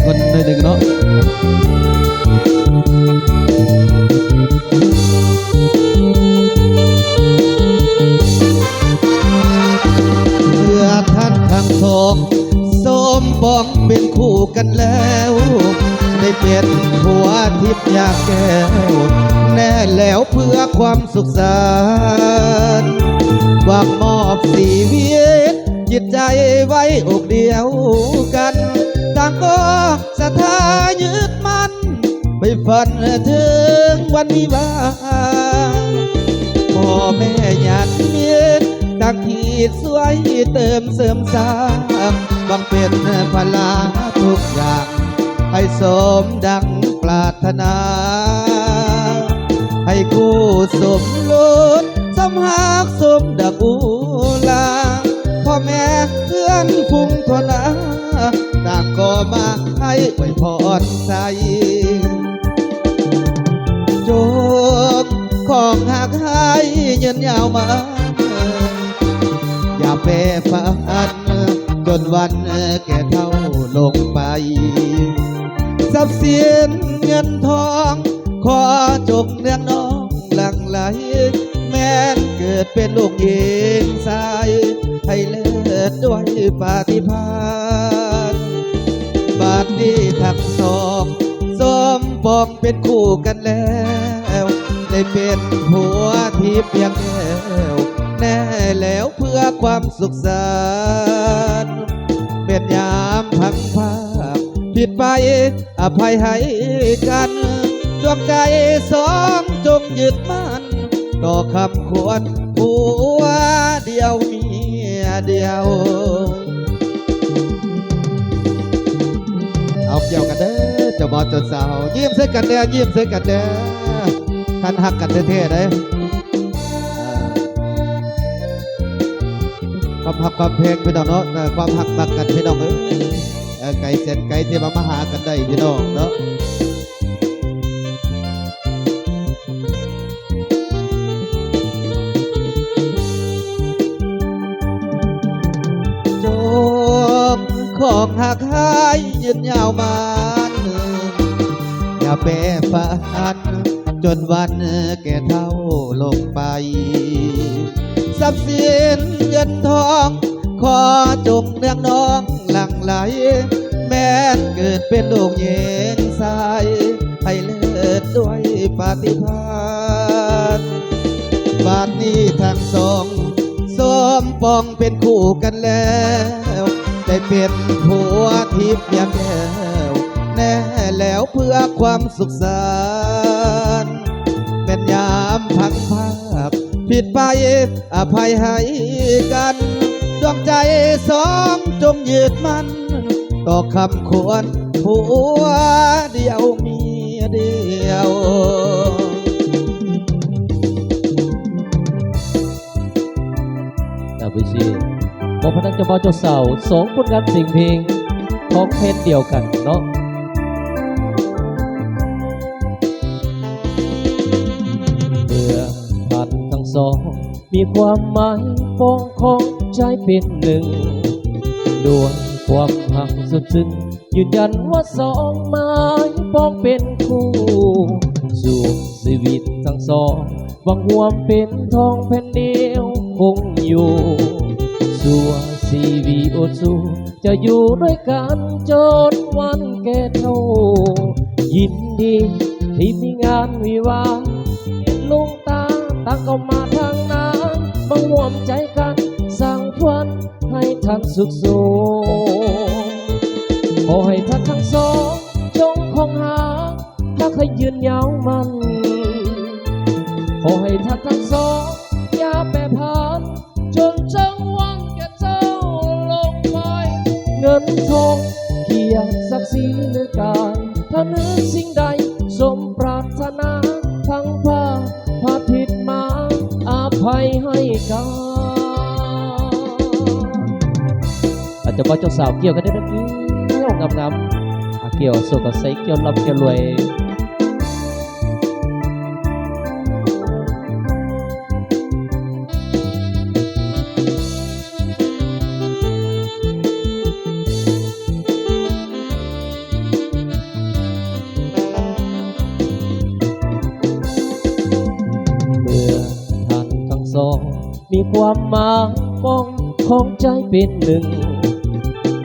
คนหนึ่งเนาะเมื่อท่านทั้งสองสมปองเป็นคู่กันแล้วได้เป็นผัวทิพย์อยากแก้วแน่แล้วเพื่อความสุขสันต์วางมอบชีวิตจิตใจไว้อกเดียวกันต่างก็ศรัทธายึดมั่นไม่ฝันถึงวันวิวาห์พ่อแม่ญาติมิตรต่างขีดสวยเติมเสริมสร้างบังเป็นพลาทุกอย่างให้สมดังปรารถนาให้คู่สมรสสมหักสมดักอุลาพ่อแม่เพื่อนฟุงทนต่างก็มาให้ไว้พรใจจบของหักให้ยืนยาวมาอย่าเป้ฝันจนวันแก่เท่าลงไปทรัพย์สินเงินทองขอจงเลี้ยงน้องหลั่งไหลแม้นเกิดเป็นลูกหญิงชายให้เลิศด้วยปาฏิภาณบาดนี้ทั้งสองสมปองเป็นคู่กันแล้วได้เป็นผัวที่เพียงแก้วแน่แล้วเพื่อความสุขสันต์เป็นยามพังภาพผิดไปอภัยให้กันดวงใจสองจงยึดมั่นต่อคำควรผัวเดียวเมียเดียวเอาเกี่ยวกันเด้อเจ้าบ่าวเจ้าสาวยิ้มใส่กันเด้อยิ้มใส่กันเด้อคันหักกันเท่ๆเด้อความหักความเพลงพี่น้องเนาะความหักบักกันพี่น้องไก่เสร็จไก่ที่มาหากันได้พี่น้องเนาะจบของหักหายยืนยาวมาอย่าเป้ฝันจนวันแก่เท่าลงไปทรัพย์สินเงินทองขอจงเลี้ยงน้องหลั่งไหลแม้นเกิดเป็นลูกหญิงชายให้เลิศด้วยปาฏิภาณบาดนี้ทั้งสองสมปองเป็นคู่กันแล้วได้เป็นผัวทิพย์ยามแก้วแน่แล้วเพื่อความสุขสันต์เป็นยามพังภาพผิดไปอภัยให้กันดวงใจสองจงยึดมั่นต่อคำควรผัวเดียวเมียเดียวแต่วิชีบอกพนักเจ้าบ่าวเจ้าสาวสองผลงานสิ่งเพลงของเพศเดียวกันเนาะเมื่อท่านทั้งสองมีความหมายปองของใจเป็นหนึ่งด้วยความหักสุดซึ้งยืนยันว่าสองหมายปองเป็นคู่สู่ชีวิตทั้งสองหวังรวมเป็นทองแผ่นเดียวคงอยู่สู่ชีวิตอดสู้จะอยู่ด้วยกันจนวันแก่เท่ายินดีที่มีงานวิวาห์ลุงตาต่างก็มาทางนั้นมาร่วมใจกันสร้างฝันให้ท่านสุขสมขอให้ท่านทั้งสองจงคงหาถ้าเคยยืนยาวมันขอให้ท่านทั้งสองอย่าแปรผันจนจังหวังแก่เจ้าลงไปเงินทองเกียรติศักดิ์ศรีหรือการถ้านึกสิ่งใดสมปรารถนาทั้งพาผิดมาอภัยให้กันอาจจะว่าเจ้าสาวเกี่ยวกันได้ตะกี้เกี่ยวงามๆเกี่ยวสุกใสเกี่ยวลำเกี่ยวรวย เ ความหมายปองของใจเป็นหนึ่ง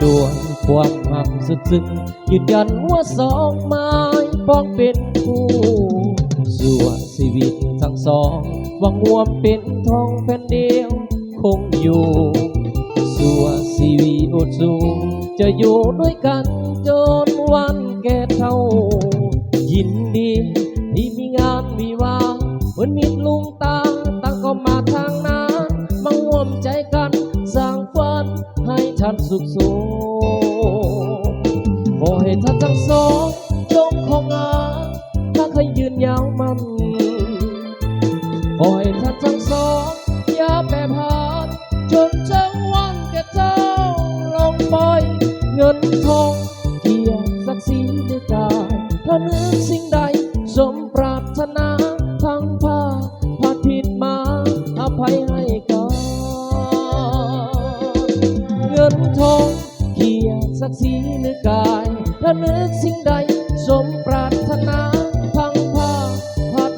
ด้วยความหักสุดซึ้งยืนยันว่าสองไม้ปองเป็นคู่ส่วนชีวิตทั้งสองหวังรวมเป็นทองแผ่นเดียวคงอยู่ส่วนชีวิตอดสูงจะอยู่ด้วยกันจนวันแก่เท่ายินดีที่มีงานวิวาห์เหมือนมิตรลุงตาต่างก็มาทางนั้นมาร่วมใจกันสร้างฝันให้ท่านสุขสมขอให้ท่านทั้งสองจงคงอาถ้าเคยยืนยาวมันขอให้ท่านทั้งสองอย่าแปรผันจนเจ้าวันแก่เจ้าลงปล่อยเงินทองเกียรติศักดิ์ศรีในกายถ้านึกสิ่งใดสมปรารถนาทั้งพาผิดมาอภัยให้กันเงินทองเกียรติศักดิ์ศรีในกายถ้านึกสิ่งใดสมปรารถนาทั้งพา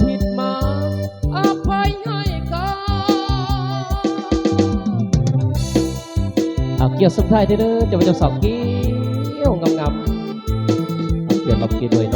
ผิดมาอภัยให้กันเอาเกี่ยวสุดท้ายเด้อจะมาจะสอบเกี่ยวงำๆเอาเกี่ยวกับกินด้วย